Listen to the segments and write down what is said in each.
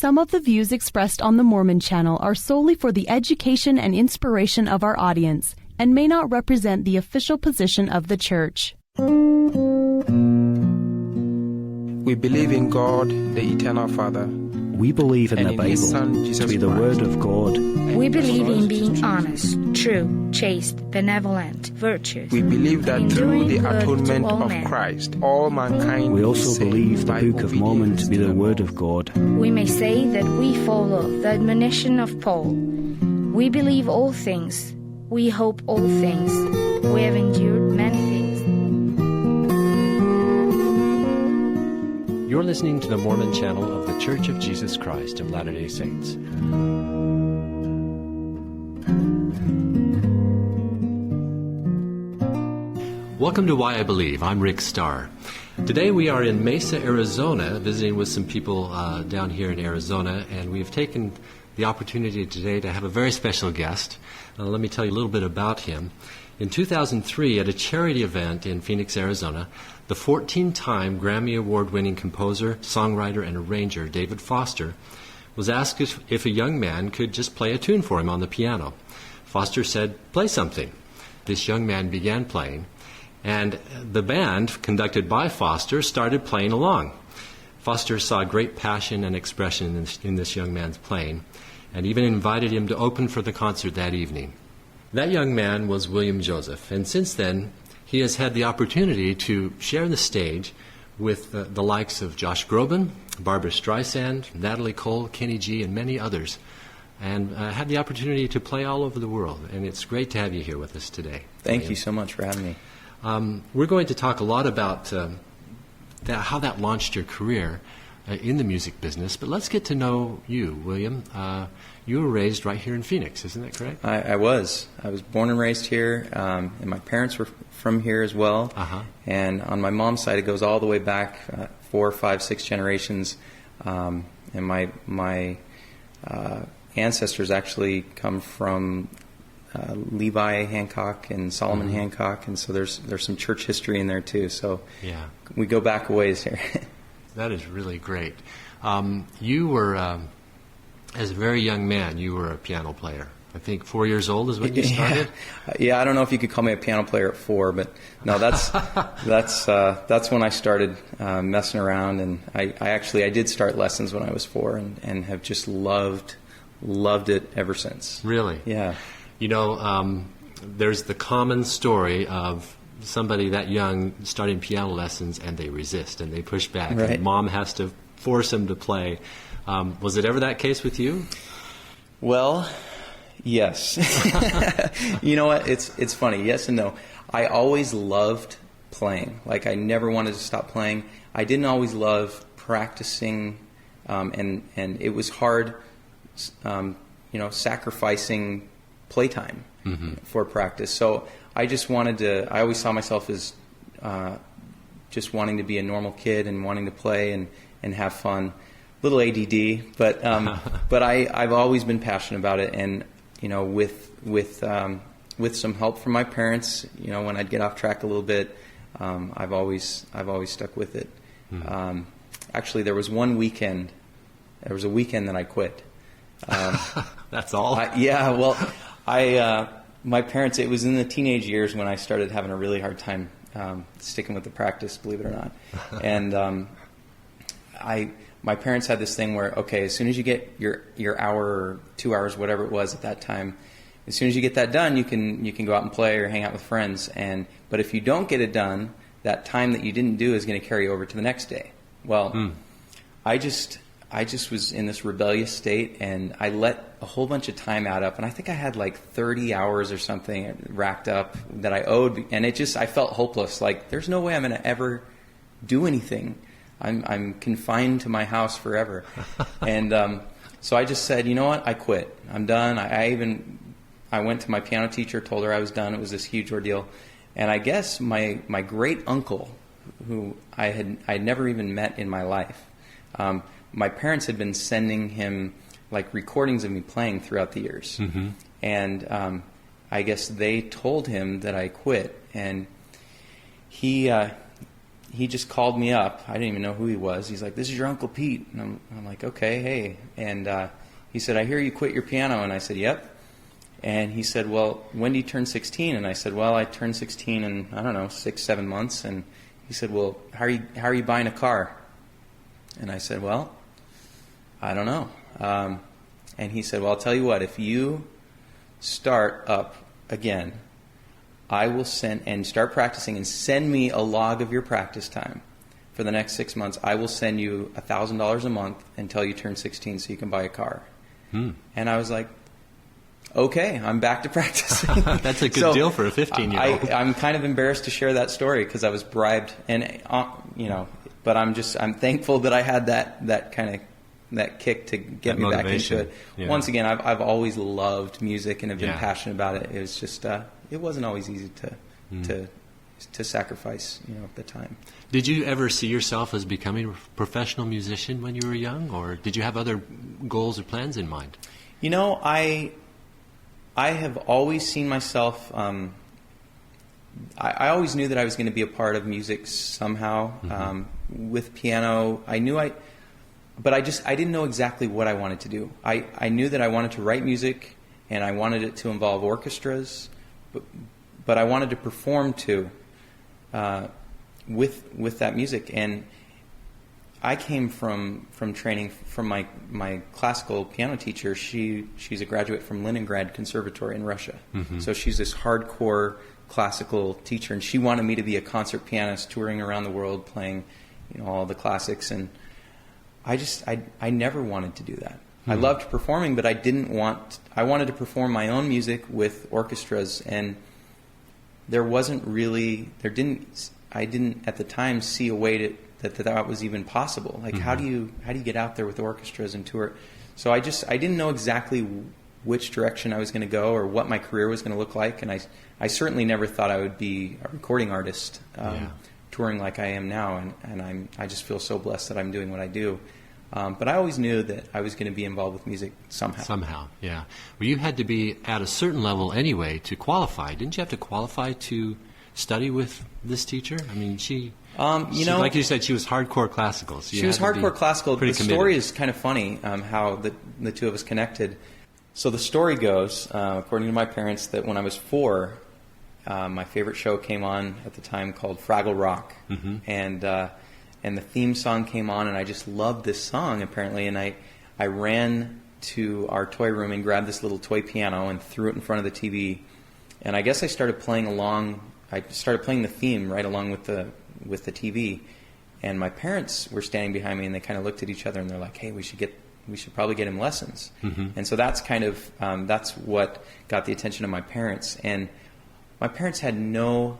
Some of the views expressed on the Mormon Channel are solely for the education and inspiration of our audience and may not represent the official position of the Church. We believe in God, the Eternal Father. We believe in the Bible to be the Word of God. We believe in being honest, true, chaste, benevolent, virtuous. We believe that through the atonement of men. Christ, all mankind We will be also saved believe the by Book of Mormon to be the Word of God. We may say that we follow the admonition of Paul. We believe all things. We hope all things. We have endured many things. You're listening to the Mormon Channel of the Church of Jesus Christ of Latter-day Saints. Welcome to Why I Believe. I'm Rick Starr. Today we are in Mesa, Arizona, visiting with some people down here in Arizona, and we've taken the opportunity today to have a very special guest. Let me tell you a little bit about him. In 2003, at a charity event in Phoenix, Arizona, the 14-time Grammy Award-winning composer, songwriter, and arranger David Foster was asked if a young man could just play a tune for him on the piano. Foster said, "Play something." This young man began playing, and the band, conducted by Foster, started playing along. Foster saw great passion and expression in this young man's playing, and even invited him to open for the concert that evening. That young man was William Joseph, and since then, he has had the opportunity to share the stage with the likes of Josh Groban, Barbra Streisand, Natalie Cole, Kenny G, and many others, and had the opportunity to play all over the world. And it's great to have you here with us today. Thank you so much for having me. We're going to talk a lot about how that launched your career in the music business, but let's get to know you, William. You were raised right here in Phoenix, isn't that correct? I was. I was born and raised here, and my parents were from here as well. Uh-huh. And on my mom's side, it goes all the way back 4, 5, 6 generations. And my ancestors actually come from Levi Hancock and Solomon Hancock, and so there's some church history in there too. So yeah, we go back a ways here. That is really great. You were, as a very young man, you were a piano player. I think 4 years old is when you started. Yeah, I don't know if you could call me a piano player at 4, but no, that's when I started messing around, and I did start lessons when I was 4, and have just loved it ever since. Really? Yeah. You know, there's the common story of somebody that young starting piano lessons, and they resist and they push back, right. And mom has to force them to play. Was it ever that case with you? Well, yes. You know what? It's funny. Yes and no. I always loved playing. Like, I never wanted to stop playing. I didn't always love practicing, and it was hard, sacrificing playtime for practice. So I just wanted to. I always saw myself as just wanting to be a normal kid and wanting to play and have fun. Little ADD, but I've always been passionate about it, and with some help from my parents, when I'd get off track a little bit, I've always stuck with it. Actually, there was a weekend that I quit. That's all? My parents, it was in the teenage years when I started having a really hard time sticking with the practice, believe it or not. And my parents had this thing where, okay, as soon as you get your hour or 2 hours, whatever it was at that time, as soon as you get that done, you can go out and play or hang out with friends. But if you don't get it done, that time that you didn't do is going to carry over to the next day. Well, I just was in this rebellious state, and I let a whole bunch of time add up, and I think I had like 30 hours or something racked up that I owed, and I felt hopeless. Like, there's no way I'm going to ever do anything. I'm confined to my house forever. And so I just said, you know what, I quit. I'm done. I went to my piano teacher, told her I was done. It was this huge ordeal. And I guess my great uncle, who I had never even met in my life, my parents had been sending him like recordings of me playing throughout the years. And I guess they told him that I quit, and he he just called me up. I didn't even know who he was. He's like, "This is your Uncle Pete." And I'm like, "Okay, hey." And he said, "I hear you quit your piano." And I said, "Yep." And he said, "Well, when do you turn 16?" And I said, "Well, I turned 16 in, I don't know, 6-7 months." And he said, "Well, how are you buying a car?" And I said, "Well, I don't know." And he said, "Well, I'll tell you what, if you start up again, I will start practicing and send me a log of your practice time for the next 6 months. I will send you $1,000 a month until you turn 16 so you can buy a car." And I was like, "Okay, I'm back to practicing." That's a good deal for a 15-year-old. I'm kind of embarrassed to share that story because I was bribed, and but I'm thankful that I had that kind of that kick to get me back into it. Yeah. Once again, I've always loved music and have been passionate about it. It was just it wasn't always easy to sacrifice, at the time. Did you ever see yourself as becoming a professional musician when you were young, or did you have other goals or plans in mind? I have always seen myself. I always knew that I was going to be a part of music somehow. With piano, I knew but I didn't know exactly what I wanted to do. I knew that I wanted to write music, and I wanted it to involve orchestras, but I wanted to perform too, with that music. And I came from training from my classical piano teacher. She's a graduate from Leningrad Conservatory in Russia. So she's this hardcore classical teacher, and she wanted me to be a concert pianist touring around the world playing all the classics. And I never wanted to do that. I loved performing, but I wanted to perform my own music with orchestras, and I didn't at the time see a way that was even possible. Like, how do you get out there with orchestras and tour? So I didn't know exactly which direction I was going to go or what my career was going to look like, and I certainly never thought I would be a recording artist, touring like I am now, and I just feel so blessed that I'm doing what I do. But I always knew that I was going to be involved with music somehow. Somehow, yeah. Well, you had to be at a certain level anyway to qualify. Didn't you have to qualify to study with this teacher? I mean, she like you said, she was hardcore classical. So she was hardcore classical. The story committed. is kind of funny, how the two of us connected. So the story goes, according to my parents, that when I was 4, my favorite show came on at the time called Fraggle Rock, and the theme song came on, and I just loved this song apparently, and I ran to our toy room and grabbed this little toy piano and threw it in front of the TV, and I guess I started playing along. I started playing the theme right along with the TV, and my parents were standing behind me, and they kind of looked at each other, and they're like, "Hey, we should probably get him lessons." And so that's kind of that's what got the attention of my parents, and my parents had no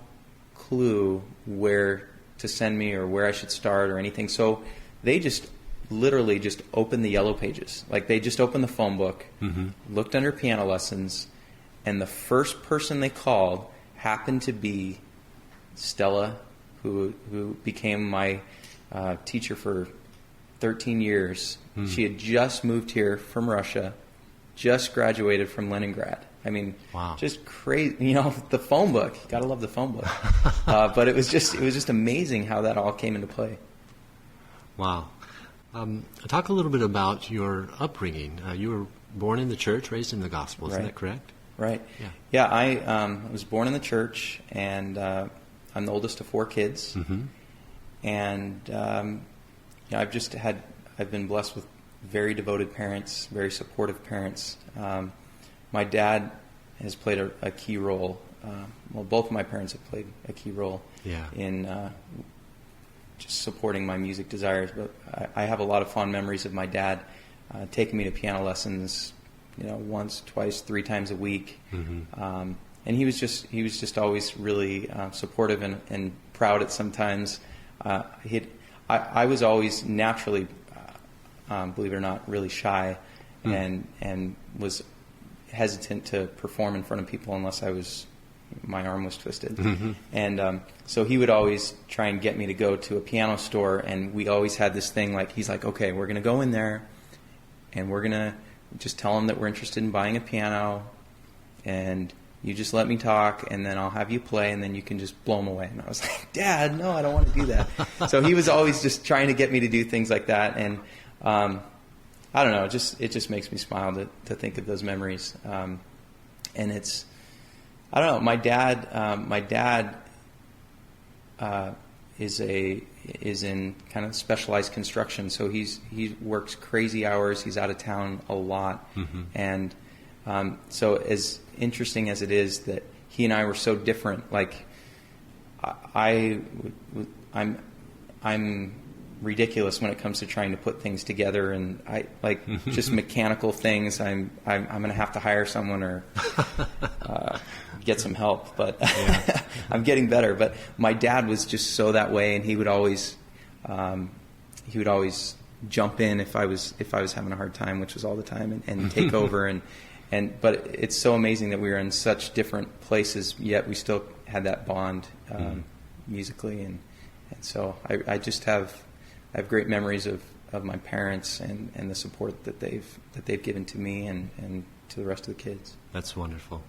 clue where to send me or where I should start or anything. So they just literally just opened the yellow pages. Like, they just opened the phone book, looked under piano lessons, and the first person they called happened to be Stella, who became my teacher for 13 years. She had just moved here from Russia, just graduated from Leningrad. I mean, wow. Just crazy. The phone book. You gotta love the phone book. But it was just amazing how that all came into play. Wow. Talk a little bit about your upbringing. You were born in the church, raised in the gospel. Isn't that correct? Right. Yeah. I was born in the church, and I'm the oldest of 4 kids. And I've been blessed with very devoted parents, very supportive parents. My dad has played a key role. Both of my parents have played a key role in just supporting my music desires. But I have a lot of fond memories of my dad taking me to piano lessons, once, twice, 3 times a week. And he was just always really supportive and proud at sometimes. I was always naturally, believe it or not, really shy, and was hesitant to perform in front of people unless my arm was twisted. And so he would always try and get me to go to a piano store, and we always had this thing, like, he's like, "Okay, we're going to go in there, and we're going to just tell them that we're interested in buying a piano, and You just let me talk, and then I'll have you play, and then you can just blow them away. And I was like, Dad, no, I don't want to do that. So he was always just trying to get me to do things like that. And I don't know, it just makes me smile to think of those memories. And it's, I don't know, my dad is in kind of specialized construction, so he works crazy hours. He's out of town a lot, and so as interesting as it is that he and I were so different, like I'm ridiculous when it comes to trying to put things together, and I like just mechanical things. I'm going to have to hire someone or get some help, but I'm getting better. But my dad was just so that way, and he would always jump in if I was having a hard time, which was all the time, and take over. But it's so amazing that we were in such different places, yet we still had that bond musically, and so I just have great memories of my parents and the support that they've given to me and to the rest of the kids. That's wonderful.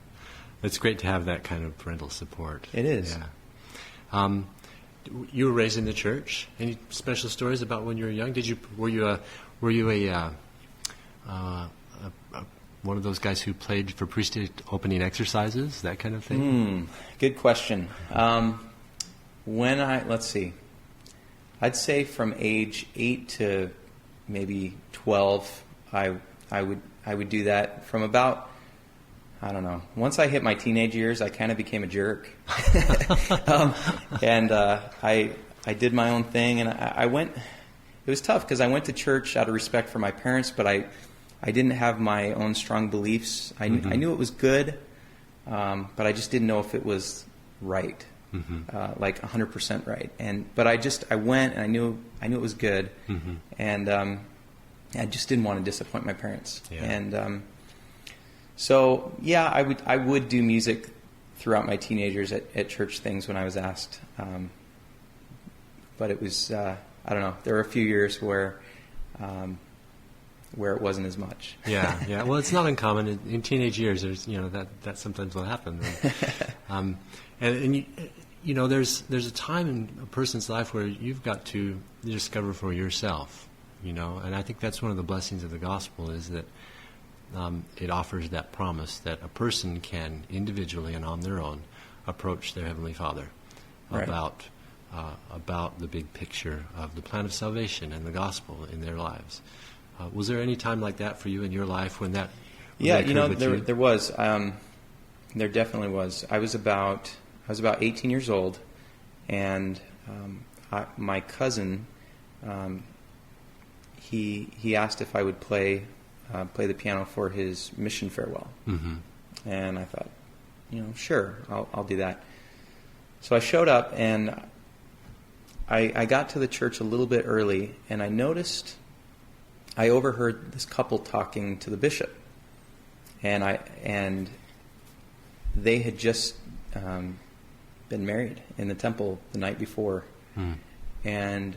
It's great to have that kind of parental support. It is. Yeah. You were raised in the church. Any special stories about when you were young? Were you a one of those guys who played for priesthood opening exercises, that kind of thing? Good question. Let's see. I'd say from age 8 to maybe 12, I would do that. From about, I don't know, once I hit my teenage years, I kind of became a jerk. And I did my own thing, and I went, it was tough because I went to church out of respect for my parents, but I didn't have my own strong beliefs. I knew it was good, but I just didn't know if it was right. Like 100% right, but I went, and I knew it was good, and I just didn't want to disappoint my parents, and so I would do music throughout my teenagers at church things when I was asked, but it was I don't know. There were a few years where it wasn't as much. Yeah. Well, it's not uncommon in teenage years. There's that sometimes will happen. And there's a time in a person's life where you've got to discover for yourself, and I think that's one of the blessings of the gospel is that it offers that promise that a person can individually and on their own approach their Heavenly Father about the big picture of the plan of salvation and the gospel in their lives. Was there any time like that for you in your life when that? Yeah, there was. There definitely was. I was about 18 years old, and my cousin, he asked if I would play the piano for his mission farewell, and I thought, sure, I'll do that. So I showed up, and I got to the church a little bit early, and I overheard this couple talking to the bishop, and they had just been married in the temple the night before, and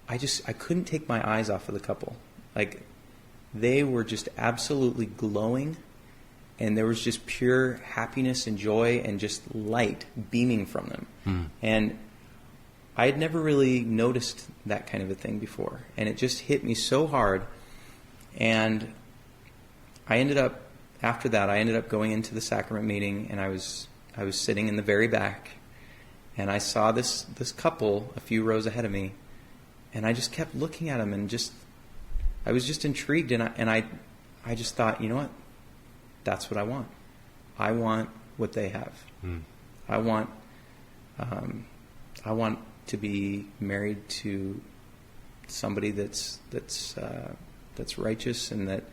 I couldn't take my eyes off of the couple. Like, they were just absolutely glowing, and there was just pure happiness and joy and just light beaming from them. And I had never really noticed that kind of a thing before, and it just hit me so hard. And after that, I ended up going into the sacrament meeting, and I was sitting in the very back, and I saw this couple a few rows ahead of me, and I just kept looking at them, and I was just intrigued, and I just thought, you know what? That's what I want. I want what they have. I want to be married to somebody that's righteous, and that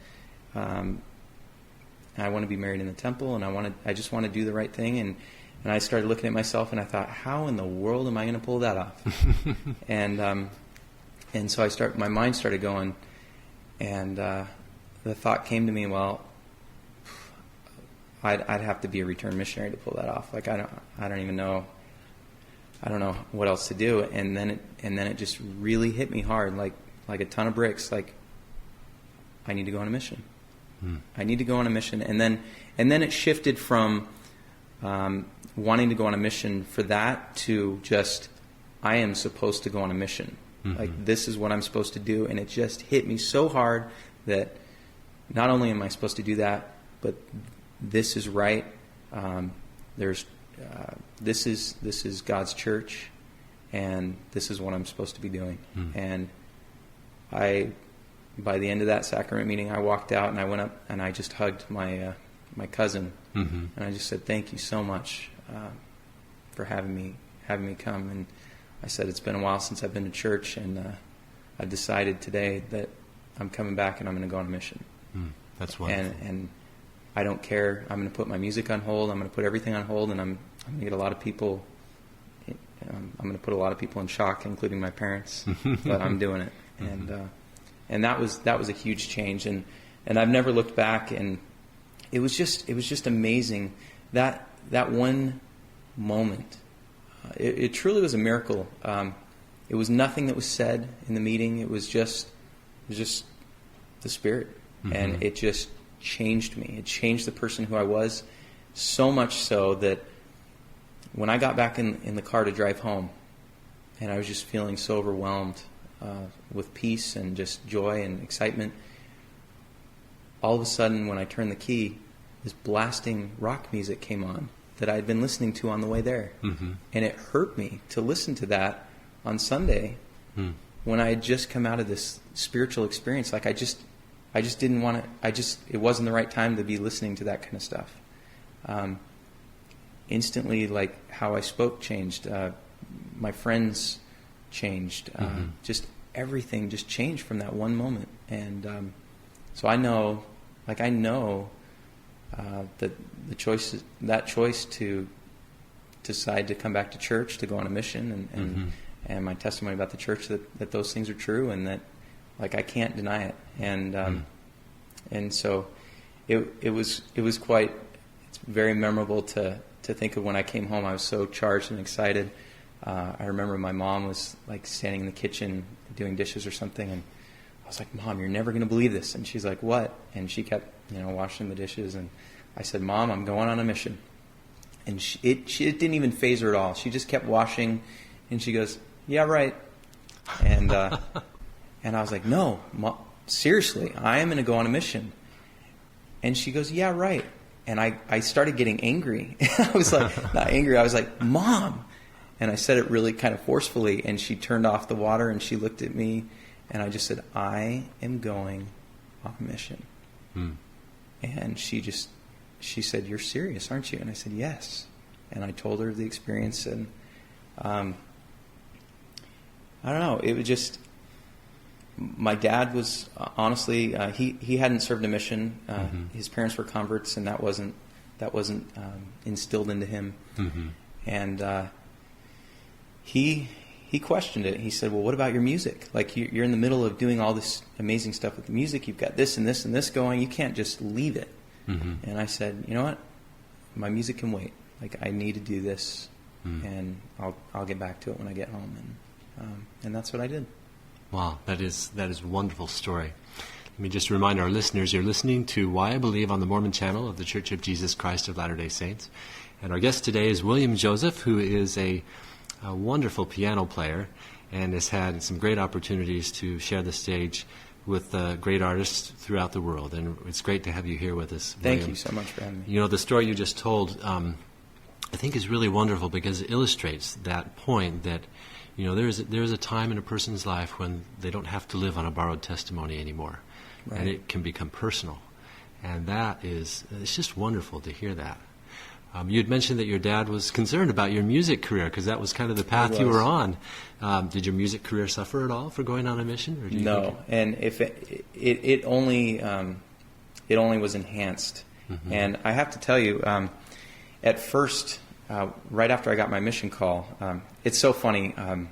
I want to be married in the temple, and I just want to do the right thing. And I started looking at myself, and I thought, how in the world am I going to pull that off? And so my mind started going, and the thought came to me, well, I'd have to be a returned missionary to pull that off. Like, I don't even know. I don't know what else to do. And then it just really hit me hard, like a ton of bricks. Like, I need to go on a mission. I need to go on a mission. And then it shifted from wanting to go on a mission, for that to just, I am supposed to go on a mission. Like, this is what I'm supposed to do. And it just hit me so hard that not only am I supposed to do that, but this is right. This is God's church, and this is what I'm supposed to be doing. And by the end of that sacrament meeting, I walked out and I went up and I just hugged my cousin, and I just said, "Thank you so much for having me come." And I said, "It's been a while since I've been to church, and I've decided today that I'm coming back and I'm going to go on a mission." That's wonderful. And I don't care. I'm going to put my music on hold. I'm going to put everything on hold, and I'm going to get a lot of people. I'm going to put a lot of people in shock, including my parents. But I'm doing it, and that was a huge change. And I've never looked back. And it was just amazing that one moment. It truly was a miracle. It was nothing that was said in the meeting. It was just the Spirit, and it just changed me. It changed the person who I was, so much so that when I got back in the car to drive home, and I was just feeling so overwhelmed with peace and just joy and excitement, all of a sudden when I turned the key, this blasting rock music came on that I had been listening to on the way there. And it hurt me to listen to that on Sunday when I had just come out of this spiritual experience. Like, I just didn't want to, it wasn't the right time to be listening to that kind of stuff. Instantly, like, how I spoke changed. My friends changed. Just everything just changed from that one moment. And so I know that that choice to decide to come back to church, to go on a mission, and my testimony about the church, that those things are true, and that, like, I can't deny it. And so it was quite, it's very memorable to think of when I came home. I was so charged and excited. I remember my mom was, like, standing in the kitchen doing dishes or something, and I was like, "Mom, you're never going to believe this." And she's like, "What?" And she kept, washing the dishes, and I said, "Mom, I'm going on a mission." And it didn't even faze her at all. She just kept washing, and she goes, "Yeah, right." And and I was like, "No, Mom, seriously, I am going to go on a mission." And she goes, "Yeah, right." And I started getting angry. I was like, not angry, I was like, "Mom." And I said it really kind of forcefully, and she turned off the water, and she looked at me, and I just said, "I am going on a mission." And she said, "You're serious, aren't you?" And I said, "Yes." And I told her the experience, and I don't know, it was just, my dad was, honestly, he hadn't served a mission. His parents were converts, and that wasn't instilled into him. And he questioned it. He said, "Well, what about your music? Like, you're in the middle of doing all this amazing stuff with the music. You've got this and this and this going. You can't just leave it." And I said, "You know what? My music can wait. Like, I need to do this, and I'll get back to it when I get home." And that's what I did. Wow, that is a wonderful story. Let me just remind our listeners, you're listening to Why I Believe on the Mormon channel of the Church of Jesus Christ of Latter-day Saints. And our guest today is William Joseph, who is a wonderful piano player and has had some great opportunities to share the stage with great artists throughout the world. And it's great to have you here with us, William. Thank you so much for having me. The story you just told, I think is really wonderful because it illustrates that point that, there is a time in a person's life when they don't have to live on a borrowed testimony anymore. Right. And it can become personal. And it's just wonderful to hear that. You had mentioned that your dad was concerned about your music career because that was kind of the path you were on. Did your music career suffer at all for going on a mission? Or do you No, and if it only was enhanced. And I have to tell you, at first, right after I got my mission call, it's so funny. I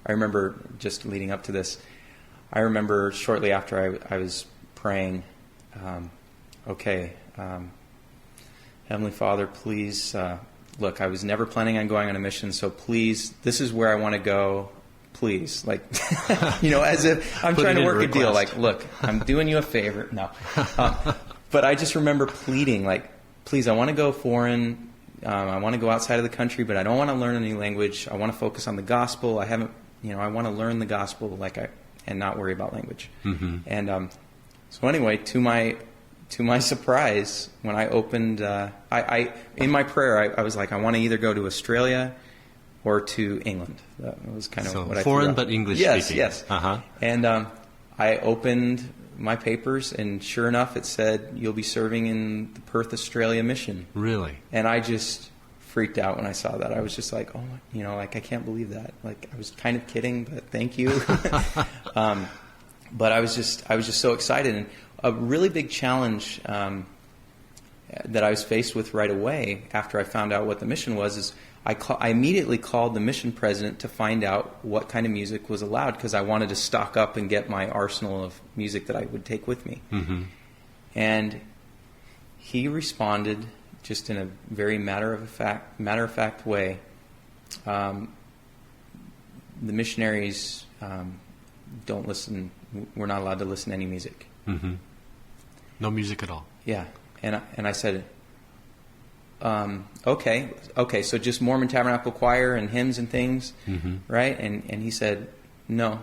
remember just leading up to this. I remember shortly after I was praying, Heavenly Father, please, look, I was never planning on going on a mission, so please, this is where I want to go, please. Like, as if I'm trying to work a deal. Like, look, I'm doing you a favor. No. But I just remember pleading, like, please, I want to go foreign, I want to go outside of the country, but I don't want to learn a new language. I want to focus on the gospel. I want to learn the gospel and not worry about language. Mm-hmm. And so anyway, to my surprise, when I opened, in my prayer, I was like, I want to either go to Australia or to England. That was kind of what I foreign threw out. but English speaking. Yes. Uh-huh. And I opened my papers, and sure enough, it said, you'll be serving in the Perth, Australia mission. Really? And I just freaked out when I saw that. I was just like, oh, I can't believe that. Like, I was kind of kidding, but thank you. But I was just so excited. And a really big challenge that I was faced with right away after I found out what the mission was is I immediately called the mission president to find out what kind of music was allowed, because I wanted to stock up and get my arsenal of music that I would take with me. Mm-hmm. And he responded just in a very matter of fact way. The missionaries don't listen. We're not allowed to listen to any music. Mm-hmm. No music at all. Yeah, and I said, okay, so just Mormon Tabernacle Choir and hymns and things, mm-hmm. right? And he said, no,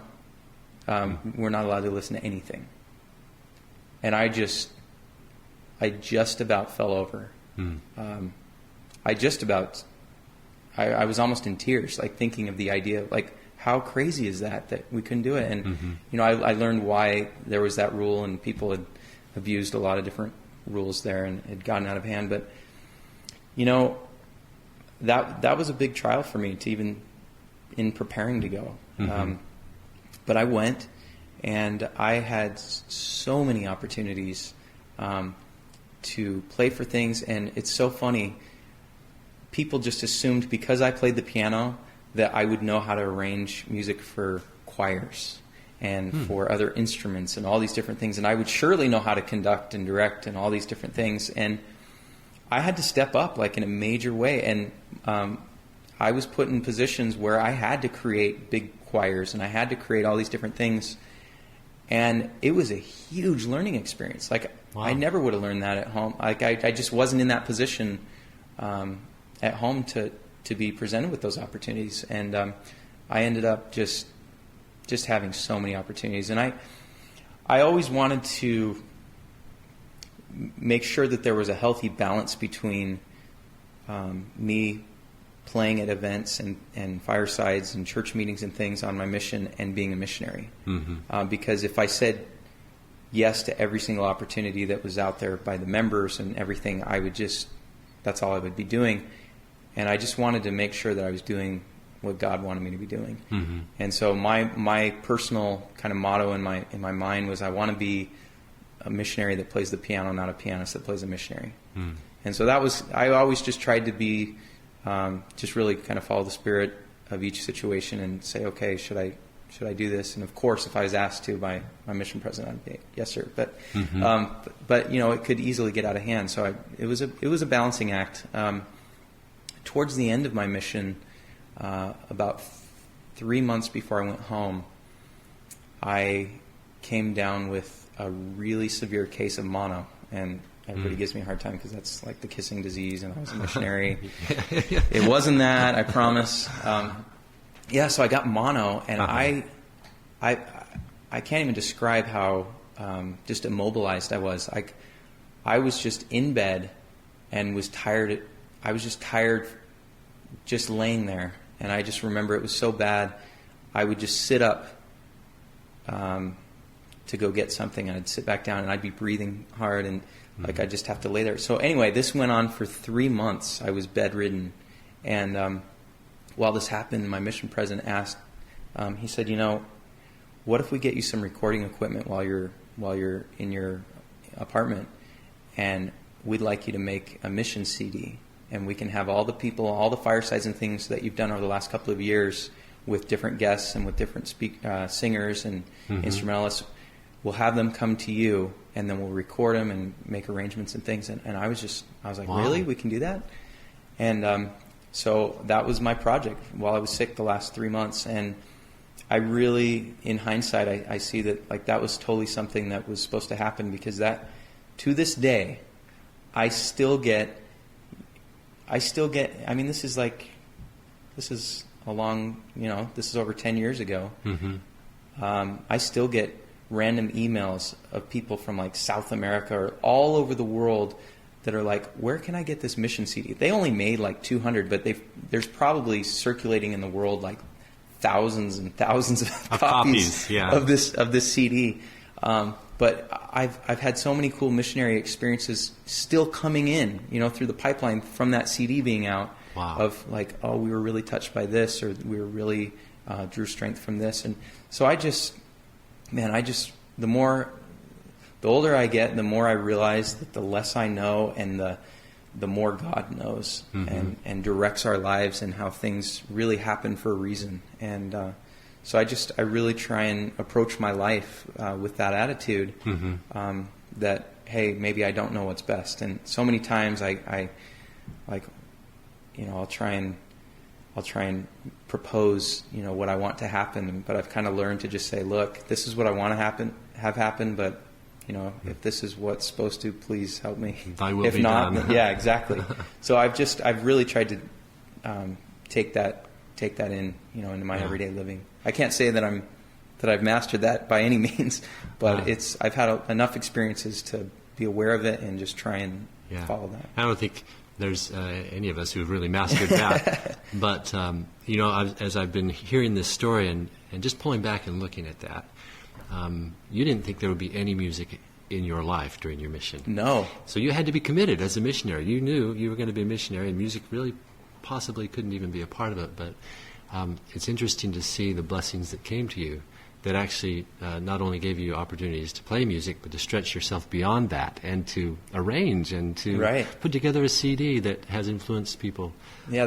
we're not allowed to listen to anything. And I just about fell over. Mm. I was almost in tears, like thinking of the idea, like how crazy is that we couldn't do it. And mm-hmm. I learned why there was that rule, and people had abused a lot of different rules there and had gotten out of hand. But that was a big trial for me to even in preparing to go. Mm-hmm. But I went, and I had so many opportunities to play for things. And it's so funny. People just assumed because I played the piano that I would know how to arrange music for choirs and for other instruments and all these different things. And I would surely know how to conduct and direct and all these different things. And I had to step up like in a major way. And I was put in positions where I had to create big choirs and I had to create all these different things. And it was a huge learning experience. Like, wow. I never would have learned that at home. Like, I just wasn't in that position at home to be presented with those opportunities. And I ended up just having so many opportunities. And I always wanted to make sure that there was a healthy balance between me playing at events and firesides and church meetings and things on my mission and being a missionary. Mm-hmm. Because if I said yes to every single opportunity that was out there by the members and everything, that's all I would be doing. And I just wanted to make sure that I was doing what God wanted me to be doing. Mm-hmm. And so my personal kind of motto in my mind was, I want to be a missionary that plays the piano, not a pianist that plays a missionary. Mm. And so I always just tried to be, just really kind of follow the spirit of each situation and say, okay, should I do this? And of course, if I was asked to by my mission president, I'd be, yes, sir. But, mm-hmm. but it could easily get out of hand. So it was a balancing act. Towards the end of my mission, about 3 months before I went home, I came down with a really severe case of mono, and everybody gives me a hard time because that's like the kissing disease, and I was a missionary. It wasn't that, I promise. So I got mono, and I can't even describe how just immobilized I was. I was just in bed and was tired. I was just tired just laying there. And I just remember it was so bad, I would just sit up to go get something, and I'd sit back down, and I'd be breathing hard, and like I'd just have to lay there. So anyway, this went on for 3 months. I was bedridden. And while this happened, my mission president asked, he said, what if we get you some recording equipment while you're in your apartment, and we'd like you to make a mission CD, and we can have all the people, all the firesides and things that you've done over the last couple of years with different guests and with different singers and instrumentalists. We'll have them come to you, and then we'll record them and make arrangements and things. And I was like, wow. Really? We can do that? And so that was my project while I was sick the last 3 months. And I really, in hindsight, I see that like that was totally something that was supposed to happen, because that, to this day, I still get I still get, I mean, this is a long, this is over 10 years ago. Mm-hmm. I still get random emails of people from like South America or all over the world that are like, where can I get this mission CD? They only made like 200, but there's probably circulating in the world like thousands and thousands of copies yeah. of this CD. But I've had so many cool missionary experiences still coming in, through the pipeline from that CD being out. Wow. Of like, oh, we were really touched by this, or we were really drew strength from this. And so the older I get, the more I realize that the less I know and the more God knows, mm-hmm. and directs our lives and how things really happen for a reason. And so I really try and approach my life with that attitude, mm-hmm. That, hey, maybe I don't know what's best. And so many times I I'll try and propose, what I want to happen, but I've kind of learned to just say, look, this is what I want to have happen, but if this is what's supposed to, please help me. Thy will if be not, done. Yeah, exactly. So I've really tried to take that in, into my everyday living. I can't say that I've mastered that by any means, but I've had enough experiences to be aware of it and just try and follow that. I don't think there's any of us who've really mastered that. But, as I've been hearing this story and just pulling back and looking at that, you didn't think there would be any music in your life during your mission. No. So you had to be committed as a missionary. You knew you were going to be a missionary, and music really possibly couldn't even be a part of it. But it's interesting to see the blessings that came to you that actually not only gave you opportunities to play music, but to stretch yourself beyond that and to arrange and to put together a CD that has influenced people. Yeah,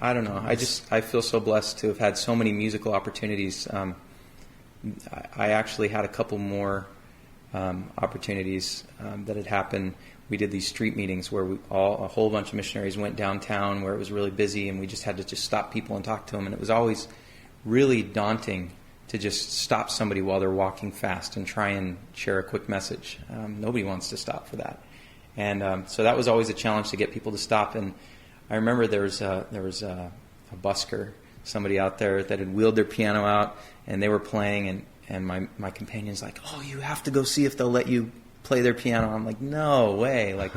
I don't know. I feel so blessed to have had so many musical opportunities. I actually had a couple more opportunities that had happened. We did these street meetings where a whole bunch of missionaries went downtown where it was really busy, and we just had to stop people and talk to them. And it was always really daunting to just stop somebody while they're walking fast and try and share a quick message. Nobody wants to stop for that. And so that was always a challenge to get people to stop. And I remember there was a busker, somebody out there that had wheeled their piano out, and they were playing, and my companion's like, oh, you have to go see if they'll let you play their piano. I'm like, no way.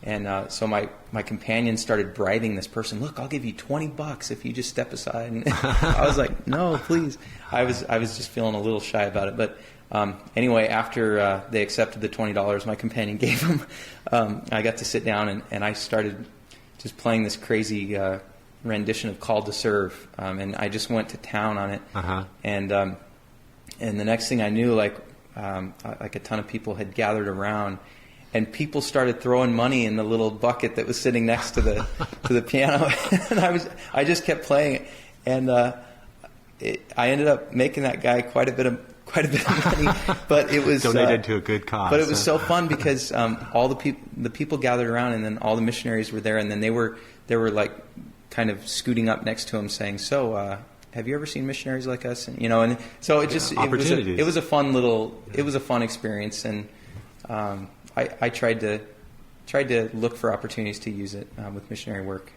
And so my companion started bribing this person. Look, I'll give you $20 if you just step aside. And I was like, no, please. I was just feeling a little shy about it. But anyway, after they accepted the $20 my companion gave them, I got to sit down and I started just playing this crazy rendition of Called to Serve. And I just went to town on it. Uh-huh. And the next thing I knew, like a ton of people had gathered around. And people started throwing money in the little bucket that was sitting next to the piano, and I just kept playing it, and I ended up making that guy quite a bit of money. But it was donated to a good cause. But it was so fun because all the people gathered around, and then all the missionaries were there, and then they were like kind of scooting up next to him, saying, "So, have you ever seen missionaries like us?" And and so it was a fun experience, and I tried to look for opportunities to use it with missionary work.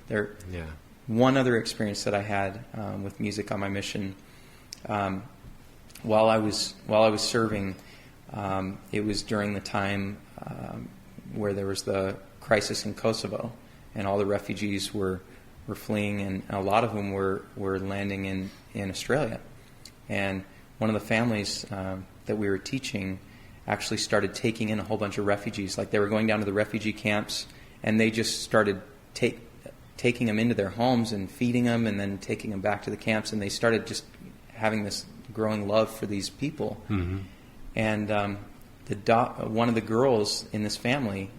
One other experience that I had with music on my mission, while I was serving, it was during the time where there was the crisis in Kosovo, and all the refugees were fleeing, and a lot of them were landing in Australia. And one of the families that we were teaching actually started taking in a whole bunch of refugees. Like, they were going down to the refugee camps, and they just started taking them into their homes and feeding them, and then taking them back to the camps. And they started just having this growing love for these people. Mm-hmm. And one of the girls in this family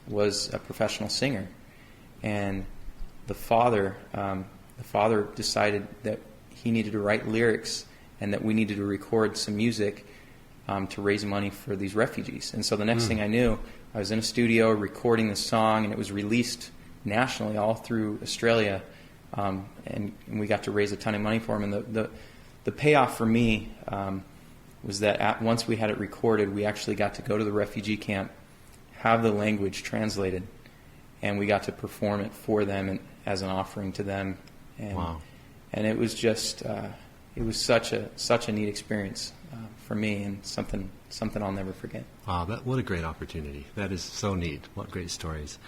was a professional singer, and the father decided that he needed to write lyrics and that we needed to record some music to raise money for these refugees. And so the next thing I knew, I was in a studio recording this song, and it was released nationally all through Australia, and we got to raise a ton of money for them. And the payoff for me was that once we had it recorded, we actually got to go to the refugee camp, have the language translated, and we got to perform it for them and as an offering to them. And, wow. And it was just, it was such a neat experience for me, and something I'll never forget. Wow, what a great opportunity. That is so neat. What great stories.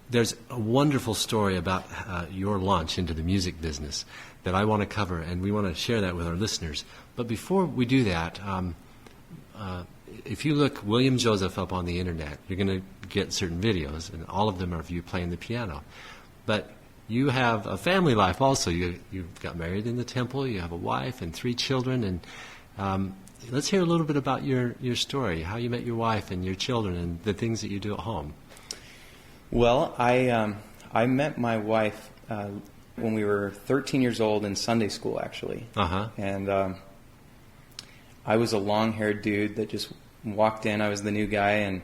There's a wonderful story about your launch into the music business that I want to cover, and we want to share that with our listeners. But before we do that, if you look William Joseph up on the internet, you're going to get certain videos, and all of them are of you playing the piano. But you have a family life also. You got married in the temple, you have a wife and 3 children, and let's hear a little bit about your story, how you met your wife and your children and the things that you do at home. Well, I met my wife when we were 13 years old in Sunday school, actually. Uh-huh. And I was a long-haired dude that just walked in. I was the new guy, and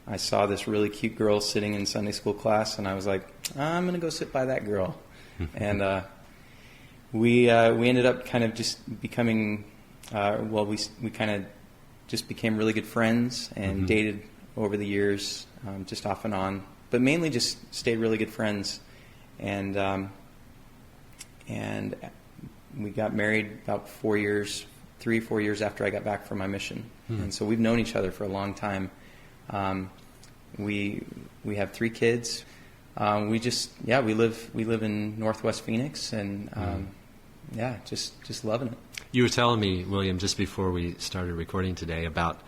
I saw this really cute girl sitting in Sunday school class, and I was like, I'm going to go sit by that girl. And we ended up kind of just becoming, we kind of just became really good friends and dated over the years, just off and on. But mainly just stayed really good friends. And we got married about 3 or 4 years after I got back from my mission. And so we've known each other for a long time. We have 3 kids. We live in Northwest Phoenix, and just loving it. You were telling me, William, just before we started recording today about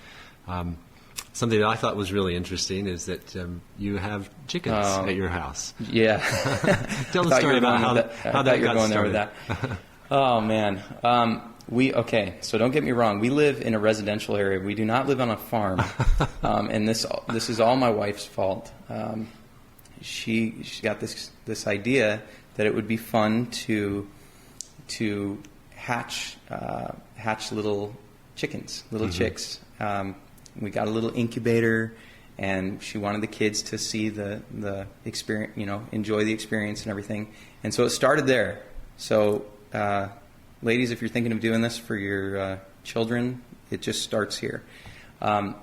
something that I thought was really interesting is that you have chickens at your house. Yeah. Tell the story about how that got going started. there with that. Oh man. So don't get me wrong. We live in a residential area. We do not live on a farm. And this is all my wife's fault. She got this idea that it would be fun to hatch little chickens, little chicks. We got a little incubator, and she wanted the kids to see the experience, enjoy the experience and everything. And so it started there. So, ladies, if you're thinking of doing this for your children, it just starts here. After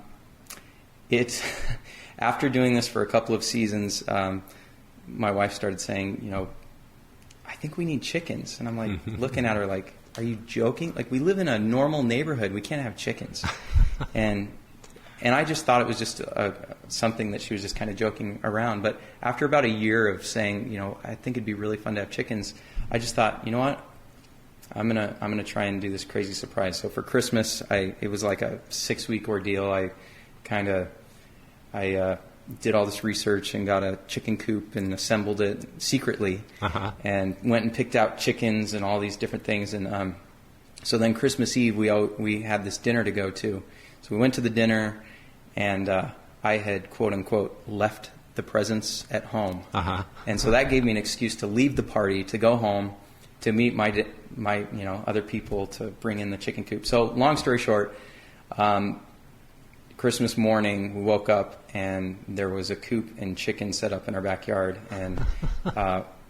doing this for a couple of seasons, my wife started saying, I think we need chickens. And I'm like, looking at her like, are you joking? Like, we live in a normal neighborhood. We can't have chickens. And I just thought it was just something that she was just kind of joking around. But after about a year of saying, I think it'd be really fun to have chickens, I just thought, you know what? I'm gonna try and do this crazy surprise. So for Christmas, it was like a 6-week ordeal. I did all this research and got a chicken coop and assembled it secretly, and went and picked out chickens and all these different things. And so then Christmas Eve, we had this dinner to go to. So we went to the dinner, and I had, quote unquote, left the presents at home. And so that gave me an excuse to leave the party, to go home, to meet my other people, to bring in the chicken coop. So long story short, Christmas morning we woke up and there was a coop and chicken set up in our backyard, and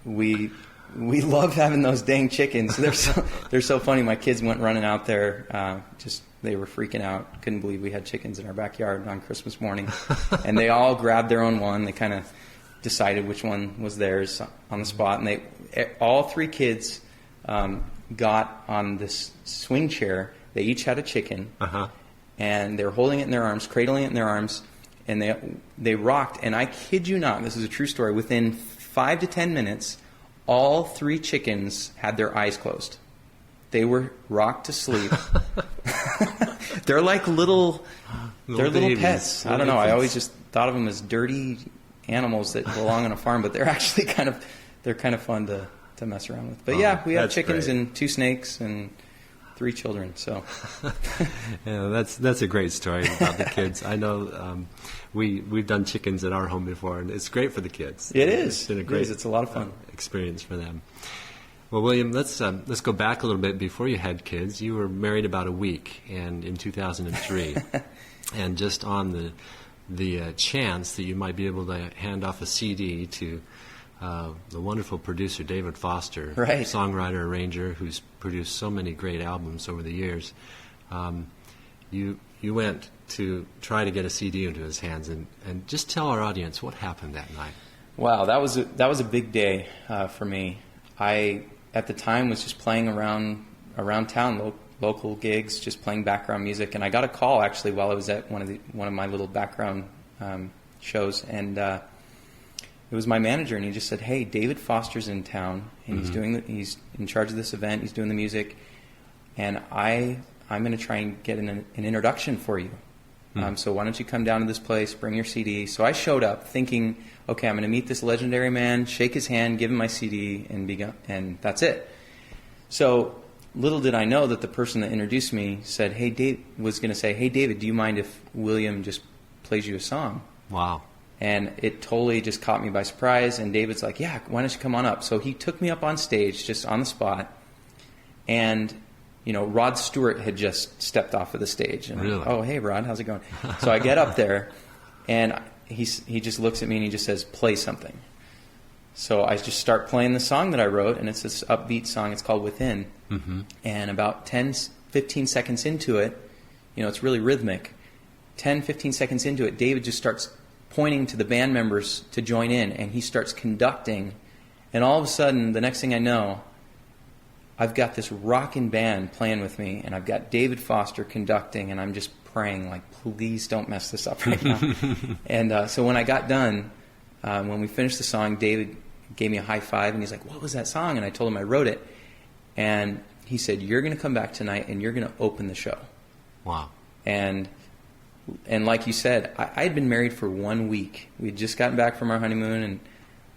we love having those dang chickens. They're so funny. My kids went running out there, they were freaking out, couldn't believe we had chickens in our backyard on Christmas morning. And they all grabbed their own one. They kind of decided which one was theirs on the spot, and all 3 kids got on this swing chair. They each had a chicken, and they were holding it in their arms, cradling it in their arms, and they rocked. And I kid you not, this is a true story, within 5 to 10 minutes, all 3 chickens had their eyes closed. They were rocked to sleep. They're like little pets. I don't know. I always just thought of them as dirty animals that belong on a farm, but they're actually kind of fun to mess around with. But we have chickens and 2 snakes and 3 children. So yeah, that's a great story about the kids. I know we've done chickens at our home before, and it's great for the kids. It is. It's been a great It's a lot of fun experience for them. Well, William, let's go back a little bit. Before you had kids, you were married about a week, and in 2003, and just on the chance that you might be able to hand off a CD to the wonderful producer David Foster, right, songwriter, arranger, who's produced so many great albums over the years. You went to try to get a CD into his hands, and just tell our audience what happened that night. Wow, that was a big day for me. I at the time was just playing around town, local gigs, just playing background music, and I got a call actually while I was at one of my little background shows, and it was my manager, and he just said, "Hey, David Foster's in town, and he's in charge of this event. He's doing the music, and I'm going to try and get an introduction for you. So why don't you come down to this place, bring your CD?" So I showed up thinking, okay, I'm going to meet this legendary man, shake his hand, give him my CD, and that's it. So little did I know that the person that introduced me said, "Hey, Dave," was going to say, "Hey, David, do you mind if William just plays you a song?" Wow. And it totally just caught me by surprise. And David's like, "Yeah, why don't you come on up?" So he took me up on stage, just on the spot, and Rod Stewart had just stepped off of the stage. And really? "Oh, hey, Rod, how's it going?" So I get up there, and he just looks at me and he just says, "Play something." So I just start playing the song that I wrote, and it's this upbeat song. It's called "Within." Mm-hmm. And about 10-15 seconds into it, it's really rhythmic. 10-15 seconds into it, David just starts pointing to the band members to join in, and he starts conducting. And all of a sudden, the next thing I know, I've got this rockin' band playing with me, and I've got David Foster conducting, and I'm just praying, like, please don't mess this up right now. And so when I got done, when we finished the song, David gave me a high five, and he's like, "What was that song?" And I told him I wrote it. And he said, "You're going to come back tonight, and you're going to open the show." Wow. And like you said, I had been married for 1 week. We had just gotten back from our honeymoon, and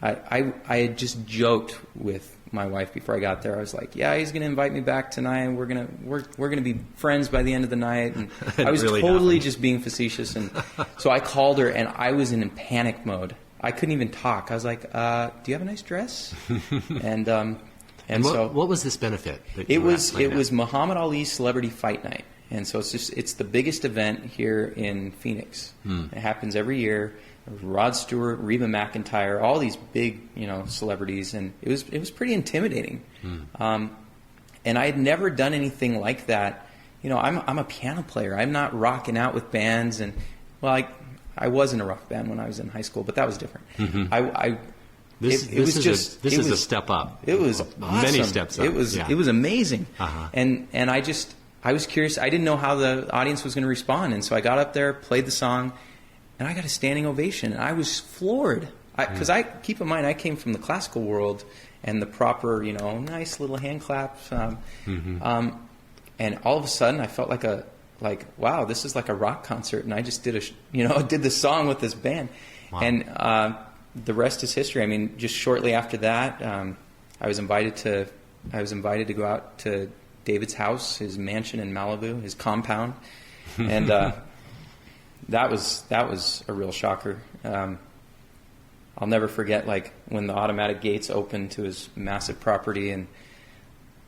I had just joked with my wife before I got there. I was like, "Yeah, he's going to invite me back tonight, and we're gonna be friends by the end of the night." And I was really totally happened. just being facetious. And so I called her, and I was in panic mode. I couldn't even talk. I was like, "Do you have a nice dress?" And what was this benefit? That It you were was playing at? Muhammad Ali's Celebrity Fight Night, and so it's the biggest event here in Phoenix. It happens every year. Rod Stewart, Reba McEntire, all these big celebrities, and it was pretty intimidating. And I had never done anything like that. I'm a piano player. I'm not rocking out with bands, and I was in a rock band when I was in high school, but that was different. This is a step up. It was awesome. Many steps up. It was amazing. Uh-huh. And I was curious. I didn't know how the audience was going to respond, and so I got up there, played the song, and I got a standing ovation. And I was floored because keep in mind I came from the classical world and the proper nice little hand claps, and all of a sudden I felt like wow, this is like a rock concert, and I just did did the song with this band. Wow. And the rest is history. I mean, just shortly after that, I was invited to go out to David's house, his mansion in Malibu, his compound, and that was a real shocker. I'll never forget when the automatic gates opened to his massive property, and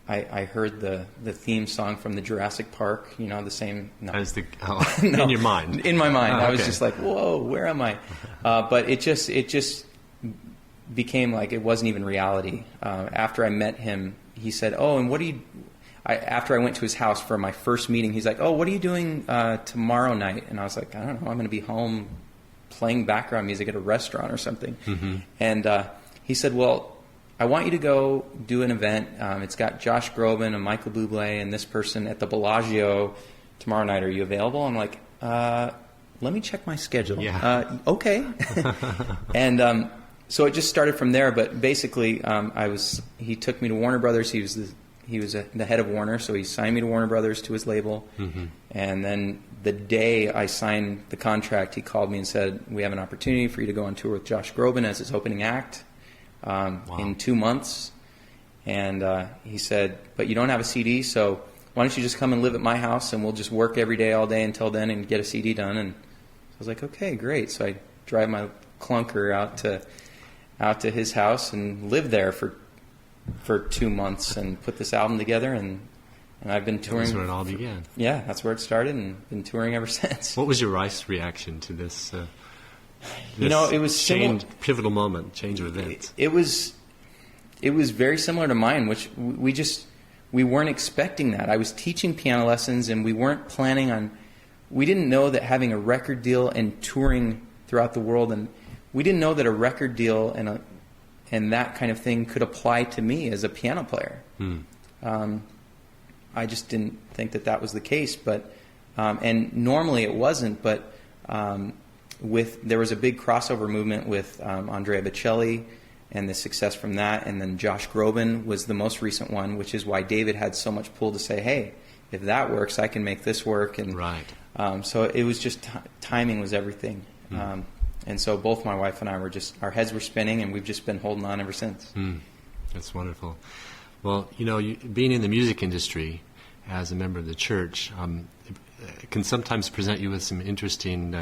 I heard the theme song from the Jurassic Park. The same. No. No. In your mind. In my mind, Oh, I was okay. just like, "Whoa, where am I?" But it just became like it wasn't even reality. After I met him, he said, "Oh, and what do you?" After I went to his house for my first meeting, he's like, "Oh, what are you doing tomorrow night?" And I was like, "I don't know. I'm going to be home playing background music at a restaurant or something." Mm-hmm. And he said, "Well, I want you to go do an event. It's got Josh Groban and Michael Bublé and this person at the Bellagio tomorrow night. Are you available?" I'm like, "Let me check my schedule." Yeah. Okay. And so it just started from there. But basically, he took me to Warner Brothers. He was the head of Warner, so he signed me to Warner Brothers, to his label. Mm-hmm. And then the day I signed the contract, he called me and said, "We have an opportunity for you to go on tour with Josh Groban as his opening act in 2 months." And he said, "But you don't have a CD, so why don't you just come and live at my house, and we'll just work every day all day until then and get a CD done." And I was like, "Okay, great." So I drive my clunker out to his house and live there for 2 months and put this album together, and I've been touring. That's where it all began. Yeah, that's where it started, and been touring ever since. What was your wife's reaction to this? It was pivotal moment, change of events. It was very similar to mine, which we weren't expecting that. I was teaching piano lessons, and we weren't planning on. We didn't know that having a record deal and touring throughout the world and we didn't know that a record deal and that kind of thing could apply to me as a piano player. I just didn't think that was the case, but and normally it wasn't. But there was a big crossover movement with Andrea Bocelli and the success from that, and then Josh Groban was the most recent one, which is why David had so much pull to say, "Hey, if that works, I can make this work." And so it was just timing was everything. And so both my wife and I our heads were spinning, and we've just been holding on ever since. That's wonderful. Well, being in the music industry as a member of the church can sometimes present you with some interesting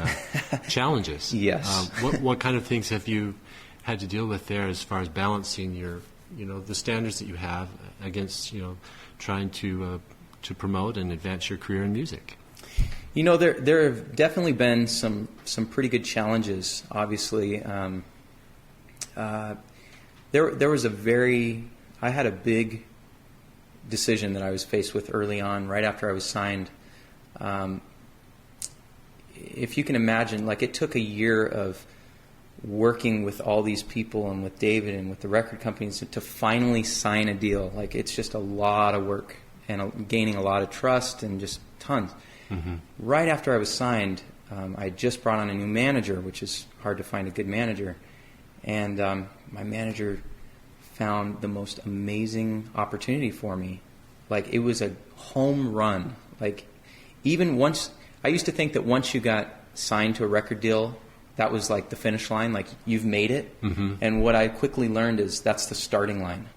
challenges. Yes. What kind of things have you had to deal with there as far as balancing your, the standards that you have against, trying to promote and advance your career in music? There have definitely been some pretty good challenges. Obviously, there was I had a big decision that I was faced with early on, right after I was signed. If you can imagine, it took a year of working with all these people and with David and with the record companies to finally sign a deal. It's just a lot of work and gaining a lot of trust and just tons. Right after I was signed, I just brought on a new manager, which is hard to find a good manager. And my manager found the most amazing opportunity for me. It was a home run. Even once, I used to think that once you got signed to a record deal, that was the finish line, you've made it. And what I quickly learned is that's the starting line.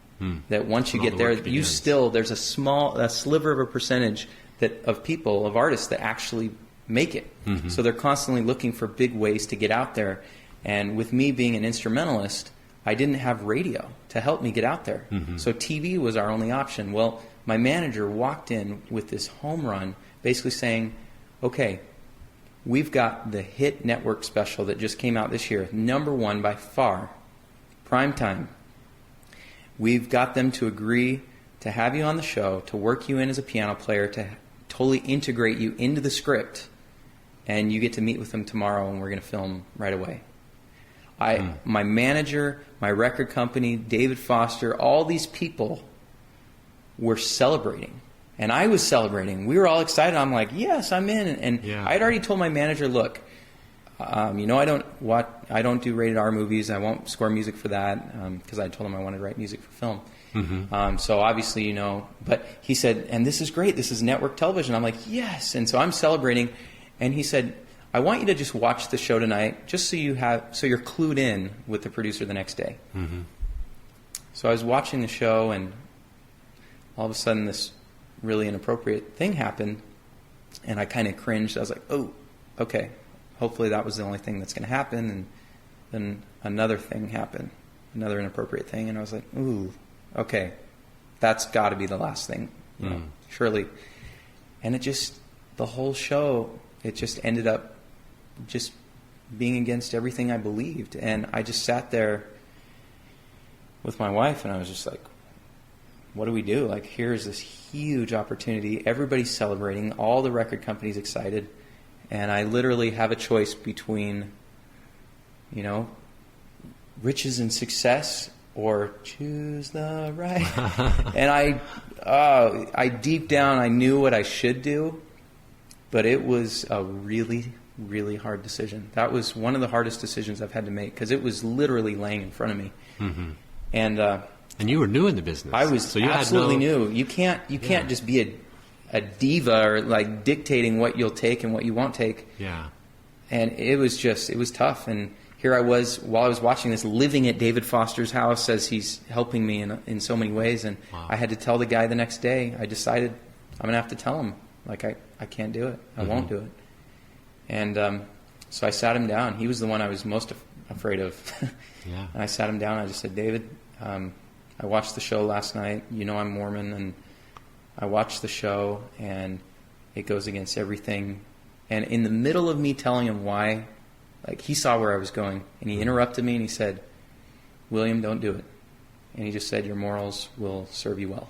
That once you get there, there's a sliver of a percentage of artists that actually make it. So they're constantly looking for big ways to get out there. And with me being an instrumentalist, I didn't have radio to help me get out there. So TV was our only option. Well, my manager walked in with this home run, basically saying, okay, we've got the hit network special that just came out this year, #1 by far, primetime. We've got them to agree to have you on the show, to work you in as a piano player, to totally integrate you into the script, and you get to meet with them tomorrow, and we're going to film right away. My manager, my record company, David Foster, all these people were celebrating, and I was celebrating. We were all excited. I'm like, yes, I'm in. And I had already told my manager, look, I don't do rated R movies. I won't score music for that because I told him I wanted to write music for film. So obviously, but he said, and this is great. This is network television. I'm like, yes. And so I'm celebrating, and he said, I want you to just watch the show tonight, just so you're clued in with the producer the next day. So I was watching the show, and all of a sudden this really inappropriate thing happened, and I kind of cringed. I was like, oh, okay. Hopefully that was the only thing that's going to happen. And then another thing happened, another inappropriate thing, and I was like, ooh, okay, that's got to be the last thing, surely. And the whole show, it just ended up just being against everything I believed. And I just sat there with my wife, and I was just like, what do we do? Here's this huge opportunity. Everybody's celebrating. All the record companies excited. And I literally have a choice between, riches and success, or choose the right. And I deep down, I knew what I should do, but it was a really, really hard decision. That was one of the hardest decisions I've had to make, because it was literally laying in front of me. And you were new in the business. I was absolutely new. You can't just be a diva or dictating what you'll take and what you won't take. Yeah. And it was tough. And here I was, while I was watching this, living at David Foster's house as he's helping me in so many ways. And I had to tell the guy the next day. I decided I'm going to have to tell him, I can't do it. I won't do it. And so I sat him down. He was the one I was most afraid of. Yeah. And I sat him down. I just said, David, I watched the show last night. I'm Mormon, and I watched the show, and it goes against everything. And in the middle of me telling him why, he saw where I was going, and he interrupted me, and he said, William, don't do it. And he just said, your morals will serve you well.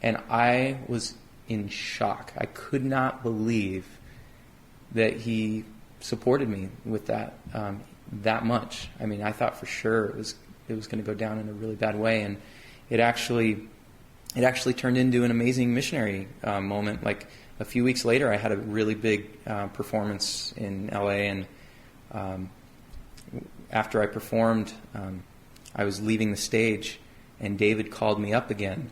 And I was in shock. I could not believe that he supported me with that. that much. I mean, I thought for sure it was going to go down in a really bad way, and it actually turned into an amazing missionary moment. Like a few weeks later, I had a really big performance in LA, and after I performed, I was leaving the stage, and David called me up again,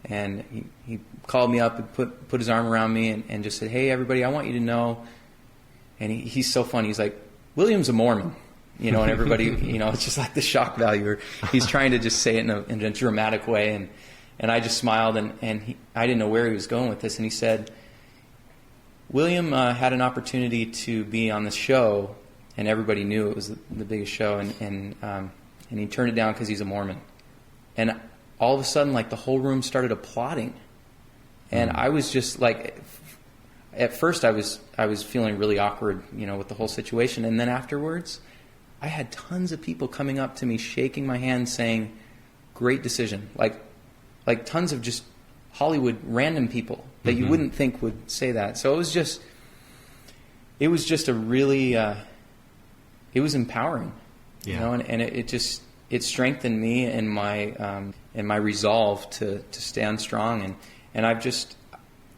and he called me up and put his arm around me and just said, "Hey, everybody, I want you to know," and he's so funny. He's like, "William's a Mormon." And everybody, it's just like the shock value. Or he's trying to just say it in a dramatic way, and I just smiled, and I didn't know where he was going with this, and he said, "William had an opportunity to be on this show, and everybody knew it was the biggest show, and he turned it down because he's a Mormon." And all of a sudden, like, the whole room started applauding, and I was just like, at first I was feeling really awkward, with the whole situation, and then afterwards, I had tons of people coming up to me, shaking my hand, saying, "Great decision." Like tons of just Hollywood random people that you wouldn't think would say that. So it was just a really, it was empowering, and it strengthened me in my resolve to stand strong, and I've just,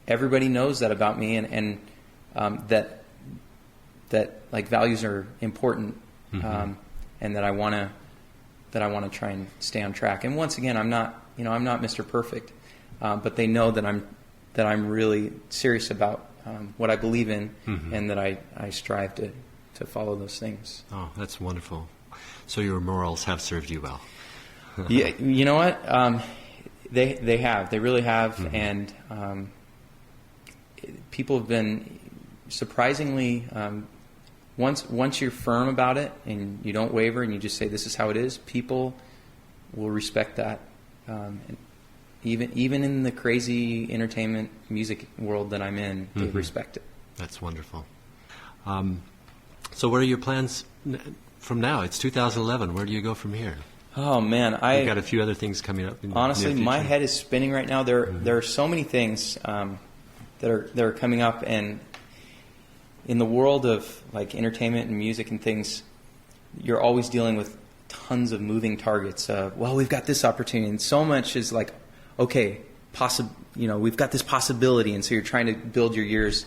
everybody knows that about me, and that like values are important. And that I want to try and stay on track. And once again, I'm not Mr. Perfect, but they know that I'm really serious about what I believe in, and that I strive to follow those things. Oh, that's wonderful. So your morals have served you well. Yeah, you know what? They have. They really have, and people have been surprisingly. Once you're firm about it and you don't waver and you just say this is how it is, people will respect that. And even in the crazy entertainment music world that I'm in, they respect it. That's wonderful. So what are your plans from now? It's 2011. Where do you go from here? Oh man, You've got a few other things coming up. Honestly, my head is spinning right now. There are so many things that are coming up, and in the world of like entertainment and music and things, you're always dealing with tons of moving targets. Well, we've got this opportunity, and so much is like, okay, we've got this possibility, and so you're trying to build your years.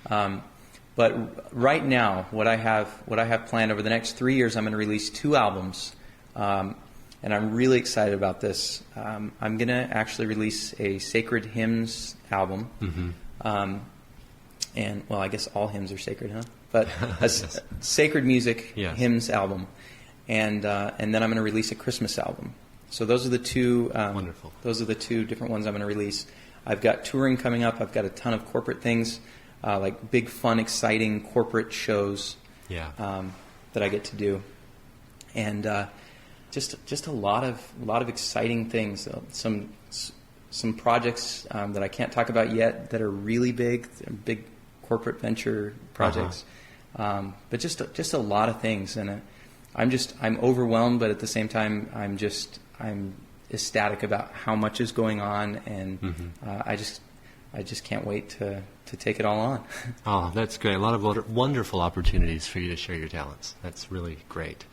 But right now, what I have planned over the next 3 years, I'm going to release 2 albums, and I'm really excited about this. I'm going to actually release a sacred hymns album. And, well, I guess all hymns are sacred, huh? But a sacred music hymns album. And then I'm going to release a Christmas album. So those are the two. Wonderful. Those are the 2 different ones I'm going to release. I've got touring coming up. I've got a ton of corporate things, like big, fun, exciting corporate shows that I get to do. And just a lot of exciting things. Some projects that I can't talk about yet that are really big corporate venture projects, but just a lot of things, and I'm overwhelmed, but at the same time I'm ecstatic about how much is going on, and I just can't wait to take it all on. Oh, that's great! A lot of wonderful opportunities for you to share your talents. That's really great.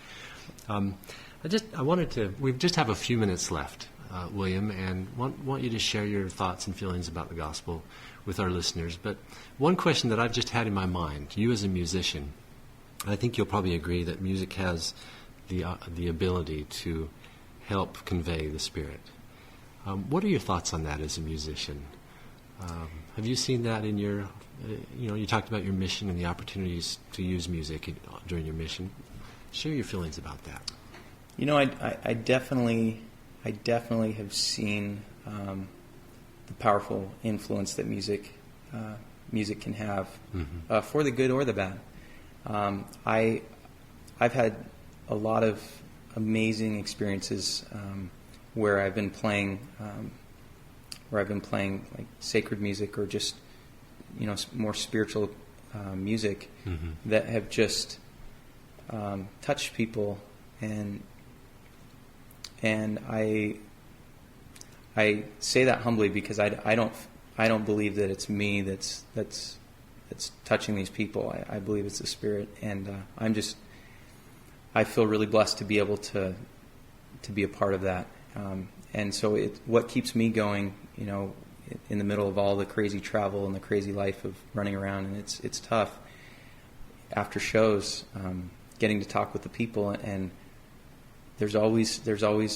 We just have a few minutes left, William, and want you to share your thoughts and feelings about the gospel with our listeners. But one question that I've just had in my mind, you as a musician, I think you'll probably agree that music has the ability to help convey the Spirit. What are your thoughts on that as a musician? Have you seen that in your, you talked about your mission and the opportunities to use music during your mission. Share your feelings about that. I definitely have seen the powerful influence that music can have, for the good or the bad. I've had a lot of amazing experiences where I've been playing like sacred music or just more spiritual music that have just touched people, and I say that humbly because I don't believe that it's me that's touching these people. I believe it's the Spirit, and I feel really blessed to be able to be a part of that. And so what keeps me going, in the middle of all the crazy travel and the crazy life of running around, and it's tough. After shows, getting to talk with the people, and there's always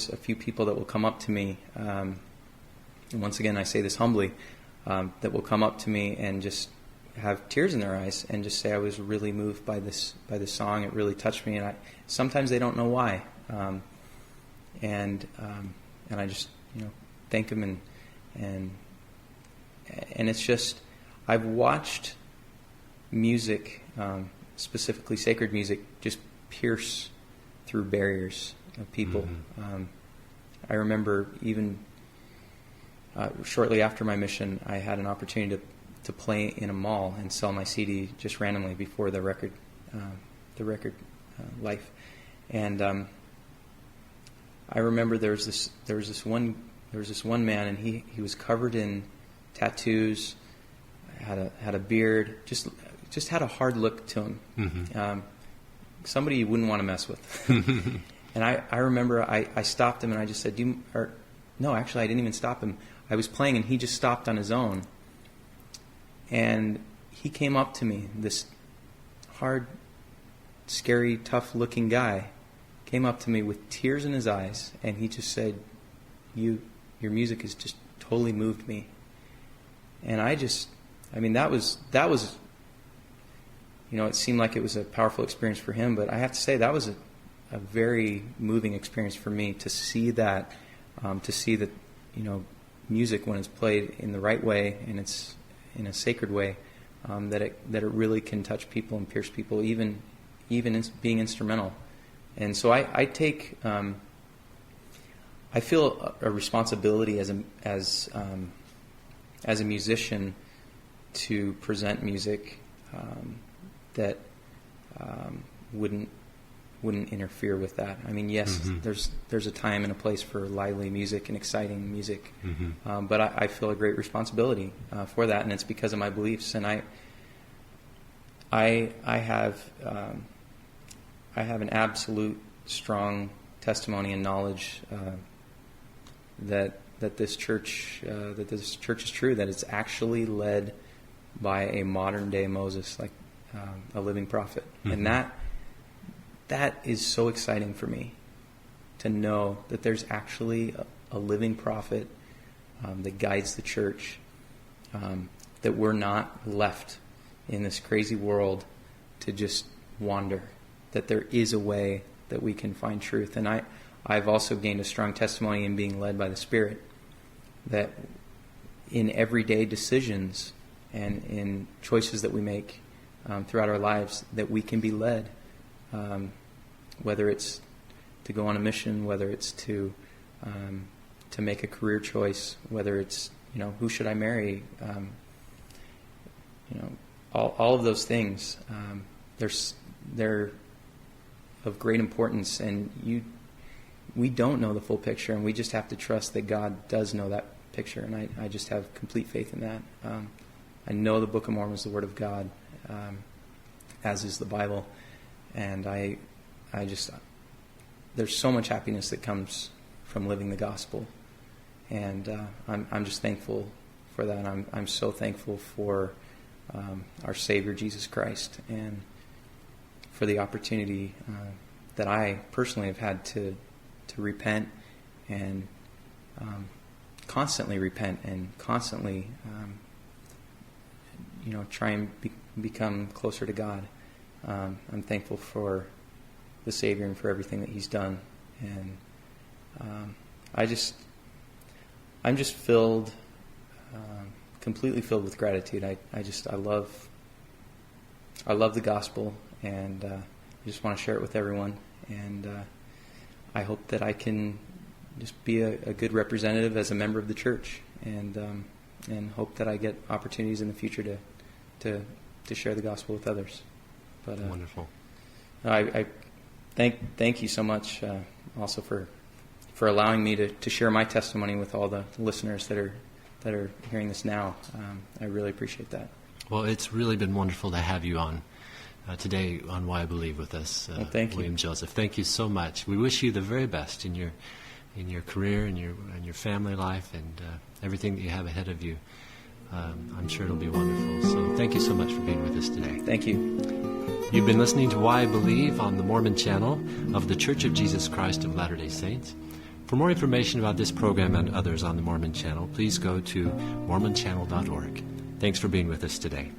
a few people that will come up to me. And once again, I say this humbly, that will come up to me and just have tears in their eyes and just say, I was really moved by this song. It really touched me, and sometimes they don't know why. And I just thank them, and it's just, I've watched music, specifically sacred music, just pierce through barriers of people. Mm-hmm. I remember even shortly after my mission, I had an opportunity to play in a mall and sell my CD just randomly before the record life, and I remember there was this one man, and he was covered in tattoos, had a beard, just had a hard look to him. Mm-hmm. Somebody you wouldn't want to mess with. And I remember I stopped him and I just said, no, actually I didn't even stop him. I was playing and he just stopped on his own. And he came up to me, this hard, scary, tough-looking guy, came up to me with tears in his eyes, and he just said, your music has just totally moved me. And that was, it seemed like it was a powerful experience for him, but I have to say that was a very moving experience for me to see that, music, when it's played in the right way and it's in a sacred way, that it really can touch people and pierce people, even in being instrumental. And so I take, I feel a responsibility as a musician to present music that wouldn't interfere with that. I mean, yes, mm-hmm. there's a time and a place for lively music and exciting music, mm-hmm. But I feel a great responsibility for that, and it's because of my beliefs. And I have an absolute strong testimony and knowledge that this church is true, that it's actually led by a modern day Moses, like a living prophet, mm-hmm. and that is so exciting for me, to know that there's actually a living prophet that guides the church, that we're not left in this crazy world to just wander, that there is a way that we can find truth. And I've also gained a strong testimony in being led by the Spirit, that in everyday decisions and in choices that we make throughout our lives, that we can be led, whether it's to go on a mission, whether it's to make a career choice, whether it's who should I marry, all of those things. They're of great importance, and we don't know the full picture, and we just have to trust that God does know that picture, and I just have complete faith in that. I know the Book of Mormon is the Word of God, as is the Bible, and I just, there's so much happiness that comes from living the gospel, and I'm just thankful for that. I'm so thankful for our Savior Jesus Christ, and for the opportunity that I personally have had to repent and constantly repent and constantly try and become closer to God. I'm thankful for the Savior and for everything that He's done, and I'm just filled, completely filled with gratitude. I love the gospel, and I just want to share it with everyone, and I hope that I can just be a good representative as a member of the church, and hope that I get opportunities in the future to share the gospel with others. But wonderful. I thank you so much also for allowing me to share my testimony with all the listeners that are hearing this now. I really appreciate that. Well, it's really been wonderful to have you on today on Why I Believe with us, Well, thank you. William Joseph. Thank you so much. We wish you the very best in your career and your family life and everything that you have ahead of you. I'm sure it'll be wonderful. So thank you so much for being with us today. Thank you. You've been listening to Why I Believe on the Mormon Channel of the Church of Jesus Christ of Latter-day Saints. For more information about this program and others on the Mormon Channel, please go to mormonchannel.org. Thanks for being with us today.